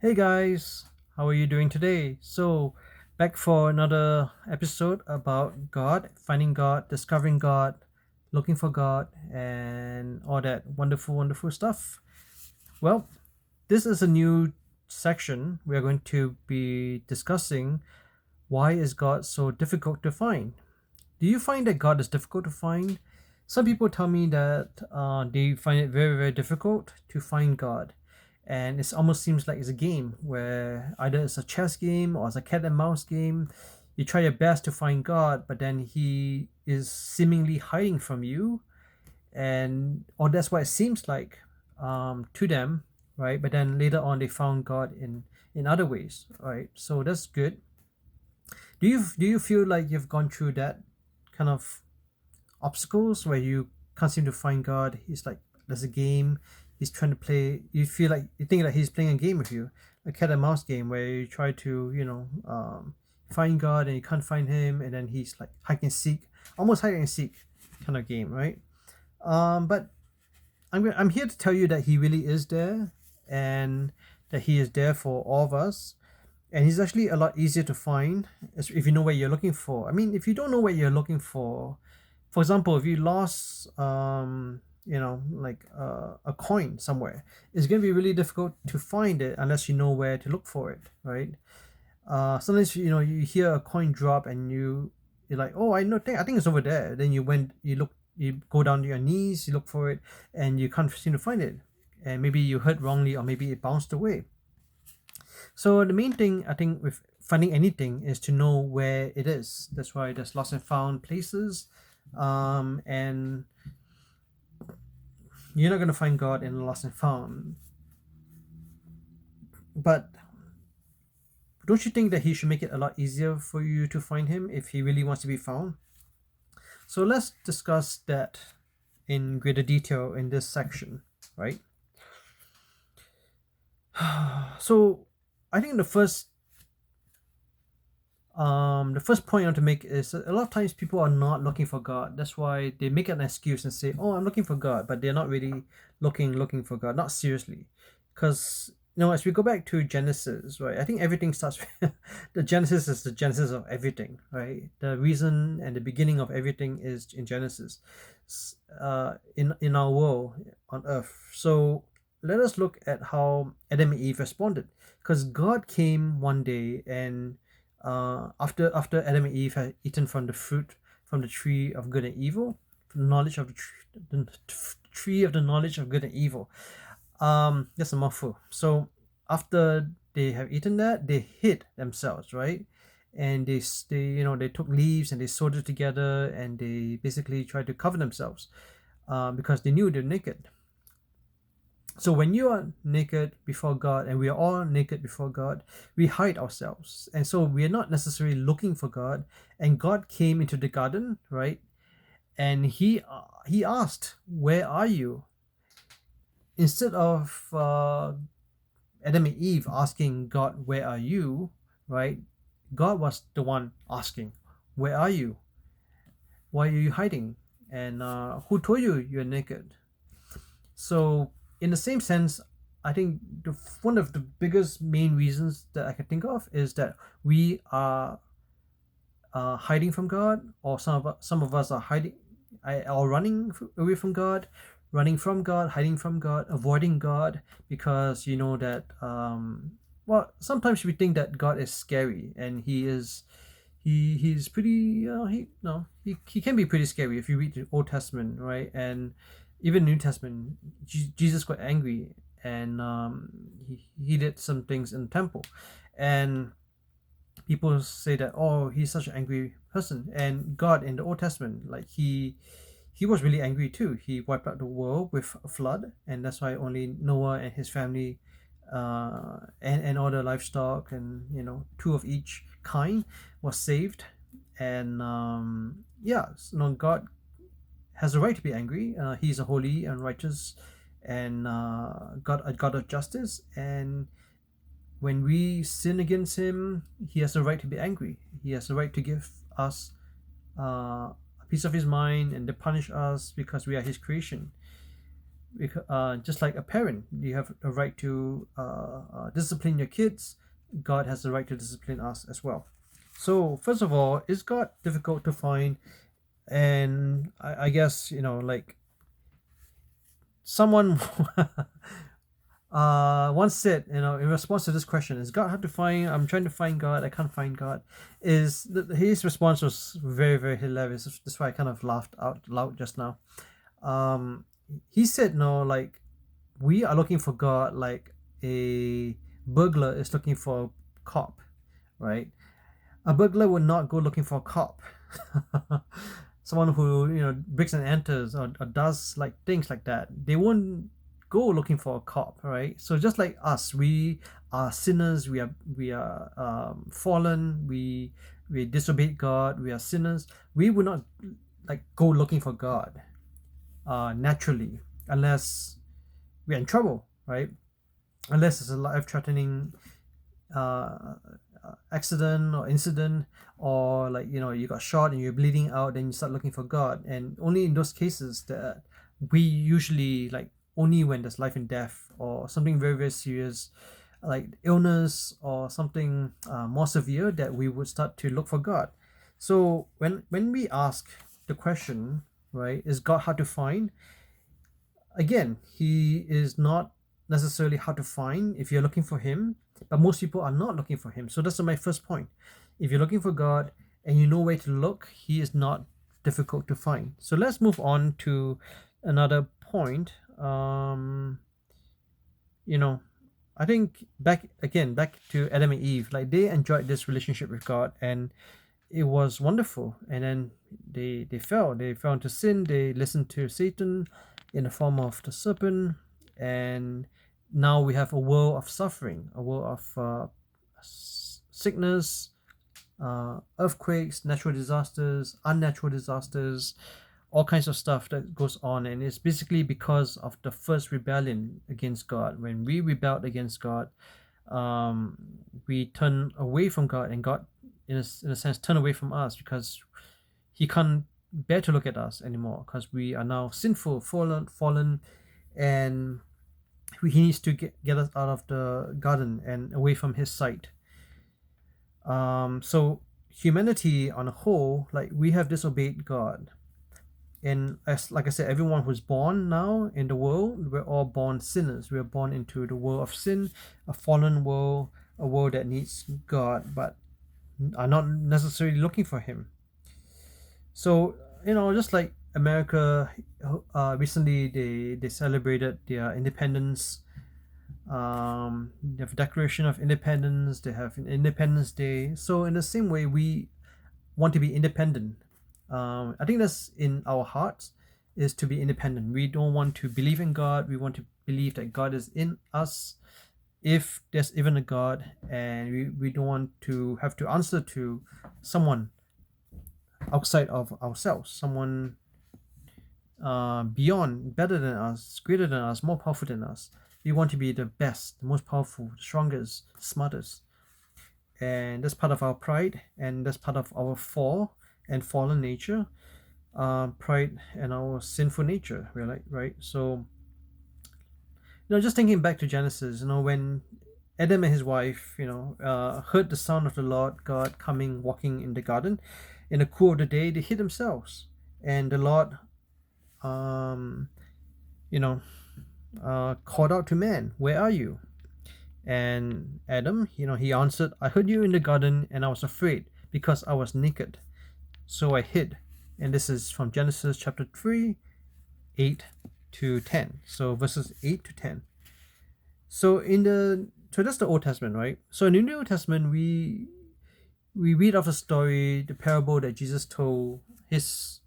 Hey guys, how are you doing today? Back for another episode about God, finding God, discovering God, looking for God, and all that wonderful, wonderful stuff. Well, this is a new section. We are going to be discussing why is God so difficult to find? Do you find that God is difficult to find? Some people tell me that they find it very, very difficult to find God. And it almost seems like it's a game where either it's a chess game or it's a cat and mouse game. You try your best to find God, but then he is seemingly hiding from you. And or that's what it seems like to them, right? But then later on, they found God in other ways, right? So that's good. Do you feel like you've gone through that kind of obstacles where you can't seem to find God? He's like there's a game he's trying to play. You feel like you think that he's playing a game with you, a cat and mouse game where you try to find God and you can't find him, and then he's like hide and seek, almost hide and seek kind of game, right? But I'm here to tell you that he really is there, and that he is there for all of us, and he's actually a lot easier to find if you know what you're looking for. I mean, if you don't know what you're looking for example, if you lost like a coin somewhere, it's going to be really difficult to find it unless you know where to look for it, right? Sometimes you hear a coin drop and you're like, oh, I think it's over there. Then you look, you go down to your knees, you look for it, and you can't seem to find it, and maybe you heard wrongly or maybe it bounced away. So the main thing I think with finding anything is to know where it is. That's why there's lost and found places, and you're not gonna find God in lost and found. But don't you think that He should make it a lot easier for you to find Him if He really wants to be found? So let's discuss that in greater detail in this section, right? So I think the first point I want to make is a lot of times people are not looking for God. That's why they make an excuse and say, "Oh, I'm looking for God," but they're not really looking for God, not seriously. Because as we go back to Genesis, right? I think everything starts with the Genesis is the genesis of everything, right? The reason and the beginning of everything is in Genesis, in our world on Earth. So let us look at how Adam and Eve responded, because God came one day and after Adam and Eve had eaten from the fruit from the tree of good and evil, from the knowledge of the tree of the knowledge of good and evil. That's a mouthful. So after they have eaten that, they hid themselves, right? And they took leaves and they sewed it together and they basically tried to cover themselves, because they knew they're naked. So when you are naked before God, and we are all naked before God, we hide ourselves. And so we are not necessarily looking for God. And God came into the garden, right? And he asked, "Where are you?" Instead of Adam and Eve asking God, "Where are you?" right? God was the one asking, "Where are you? Why are you hiding? And who told you you're naked?" So, in the same sense, I think one of the biggest main reasons that I can think of is that we are hiding from God, or some of us are hiding, or running away from God, running from God, hiding from God, avoiding God, because you know that well, sometimes we think that God is scary, and he's pretty he can be pretty scary if you read the Old Testament, right? And even New Testament, Jesus got angry, and he did some things in the temple, and people say that, oh, he's such an angry person. And God in the Old Testament, like he was really angry too. He wiped out the world with a flood, and that's why only Noah and his family, and all the livestock, and two of each kind was saved. And yeah, God has a right to be angry. He's a holy and righteous, and a God of justice. And when we sin against him, he has the right to be angry. He has the right to give us a piece of his mind and to punish us because we are his creation. Just like a parent, you have a right to discipline your kids. God has the right to discipline us as well. So first of all, is God difficult to find? And I guess, like someone once said, in response to this question, is God hard to find? I'm trying to find God, I can't find God. His response was very, very hilarious. That's why I kind of laughed out loud just now. um he said, no, like, we are looking for God like a burglar is looking for a cop, right? A burglar would not go looking for a cop. Someone who, breaks and enters, or does like things like that, they won't go looking for a cop, right? So just like us, we are sinners, we are fallen, we disobeyed God, we are sinners. We would not like go looking for God naturally, unless we're in trouble, right? Unless it's a life-threatening uh, accident or incident, or like, you got shot and you're bleeding out, then you start looking for God. And only in those cases that we usually, like, only when there's life and death or something very, very serious, like illness or something more severe, that we would start to look for God. So when we ask the question, right, is God hard to find? Again, he is not necessarily hard to find if you're looking for him, but most people are not looking for him. So that's my first point. If you're looking for God and you know where to look, he is not difficult to find. So let's move on to another point. You know, I think back to Adam and Eve, like they enjoyed this relationship with God, and it was wonderful. And then they fell into sin. They listened to Satan in the form of the serpent, and now we have a world of suffering, a world of sickness, earthquakes, natural disasters, unnatural disasters, all kinds of stuff that goes on. And it's basically because of the first rebellion against God. When we rebelled against God, we turn away from God, and God, in a sense, turn away from us, because he can't bear to look at us anymore, because we are now sinful, fallen, and he needs to get us out of the garden and away from his sight. So humanity on a whole, like, we have disobeyed God. And as like I said, everyone who's born now in the world, we're all born sinners. We're born into the world of sin, a fallen world, a world that needs God, but are not necessarily looking for him. So, just like America, recently they celebrated their independence. They have Declaration of Independence. They have Independence Day. So in the same way, we want to be independent. I think that's in our hearts, is to be independent. We don't want to believe in God. We want to believe that God is in us, if there's even a God, and we don't want to have to answer to someone outside of ourselves, someone beyond, better than us, greater than us, more powerful than us. We want to be the best, the most powerful, the strongest, smartest. And that's part of our pride, and that's part of our fall and fallen nature, pride and our sinful nature, really, right? So, just thinking back to Genesis, when Adam and his wife, heard the sound of the Lord God coming, walking in the garden, in the cool of the day, they hid themselves, and the Lord, called out to man, "Where are you?" And Adam, he answered, "I heard you in the garden, and I was afraid because I was naked, so I hid." And this is from Genesis chapter 3, 8 to 10. So verses 8 to 10. So that's the Old Testament, right? So in the New Testament, we read of a story, the parable that Jesus told his,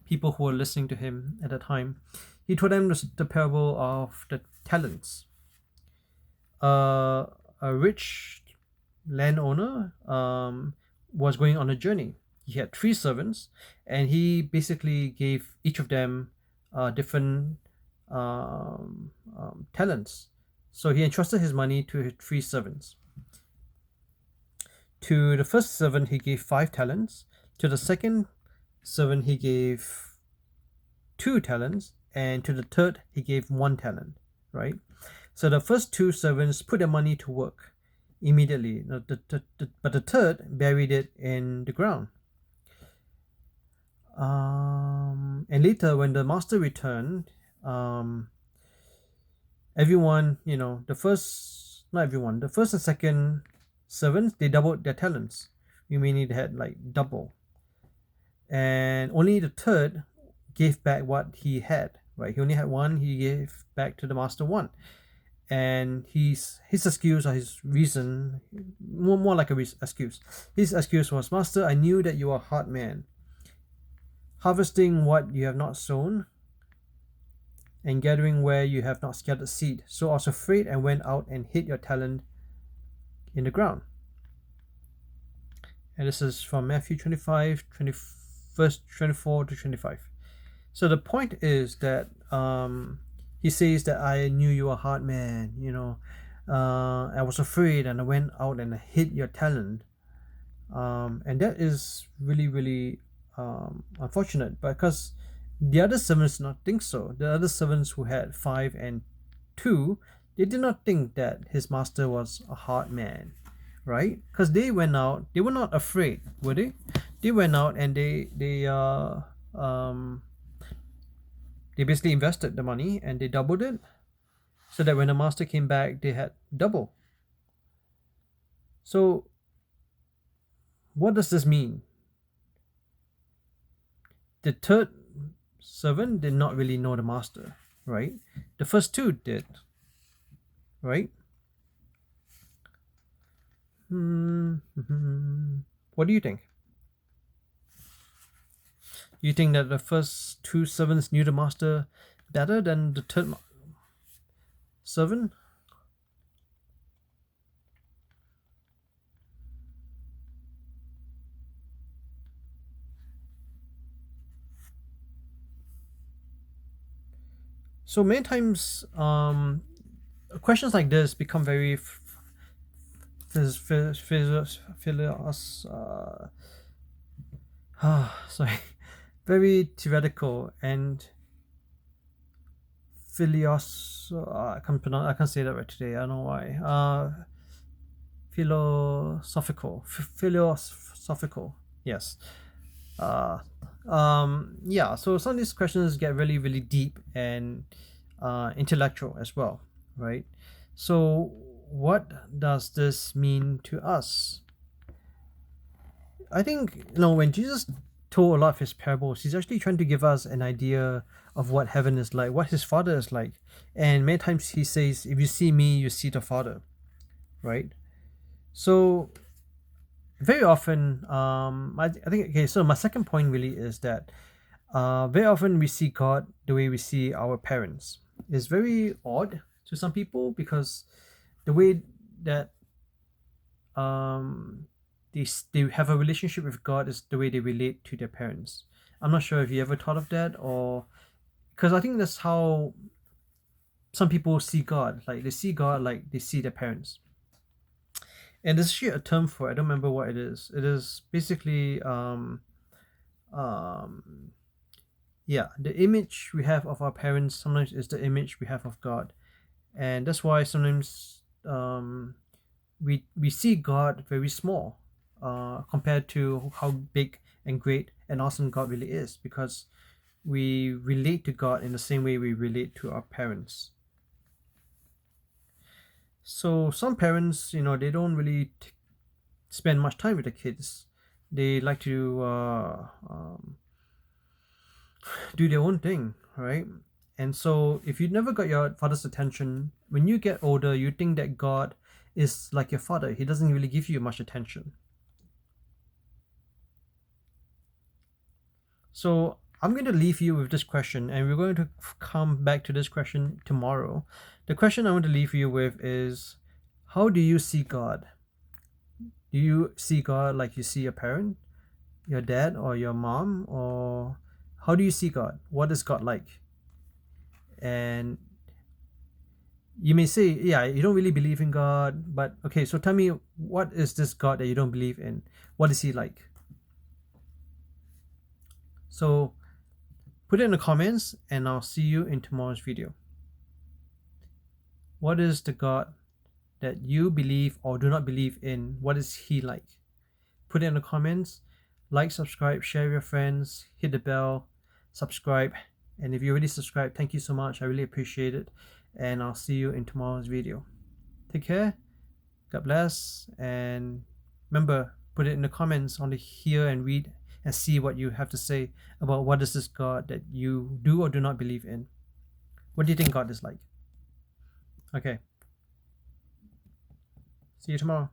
people who were listening to him at the time. He told them the parable of the talents. A rich landowner was going on a journey. He had 3 servants, and he basically gave each of them different talents. So he entrusted his money to his 3 servants. To the first servant, he gave 5 talents. To the second servant, he gave 2 talents. and to the third he gave 1 talent, right? So the first 2 servants put their money to work immediately, but the third buried it in the ground. And later, when the master returned, everyone, the first and second servants, they doubled their talents. You mean it had like double. And only the third gave back what he had, right? He only had 1, he gave back to the master 1. And his excuse or his reason, more like a excuse. His excuse was, Master, I knew that you are a hard man, harvesting what you have not sown and gathering where you have not scattered seed. So I was afraid and went out and hid your talent in the ground. And this is from Matthew 25, verse 24 to 25. So the point is that he says that I knew you were a hard man, I was afraid and I went out and I hid your talent. And that is really, really unfortunate, because the other servants did not think so. The other servants who had 5 and 2, they did not think that his master was a hard man, right? Because they went out, they were not afraid, were they? They went out and they basically invested the money and they doubled it, so that when the master came back, they had double. So what does this mean? The third servant did not really know the master, right? The first 2 did, right? What do you think? Do you think that the first 2 servants knew the master better than the third servant? So many times, questions like this become very very theoretical and I can't say that right today. I don't know why. Philosophical. Yes. Yeah. So some of these questions get really, really deep and intellectual as well, right? So what does this mean to us? I think, when Jesus told a lot of his parables, he's actually trying to give us an idea of what heaven is like, what his Father is like. And many times he says, if you see me, you see the Father, right? So very often, I think, okay, so my second point really is that very often we see God the way we see our parents. It's very odd to some people, because the way that they have a relationship with God is the way they relate to their parents. I'm not sure if you ever thought of that, or because I think that's how some people see God. Like they see God like they see their parents. And there's actually a term for it. I don't remember what it is. It is basically the image we have of our parents sometimes is the image we have of God. And that's why sometimes we see God very small compared to how big and great and awesome God really is, because we relate to God in the same way we relate to our parents. So some parents, they don't really spend much time with the kids. They like to do their own thing, right? And so if you never got your father's attention, when you get older, you think that God is like your father. He doesn't really give you much attention. So I'm going to leave you with this question, and we're going to come back to this question tomorrow. The question I want to leave you with is, how do you see God? Do you see God like you see your parent, your dad, or your mom? Or how do you see God? What is God like? And you may say, yeah, you don't really believe in God, but okay, so tell me, what is this God that you don't believe in? What is he like? So Put it in the comments, and I'll see you in tomorrow's video. What is the God that you believe or do not believe in? What is he like? Put it in the comments. Like, subscribe, share with your friends, hit the bell, subscribe. And if you already subscribed, thank you so much. I really appreciate it. And I'll see you in tomorrow's video. Take care. God bless. And remember, put it in the comments on the hear and read and see what you have to say about what is this God that you do or do not believe in. What do you think God is like? Okay. See you tomorrow.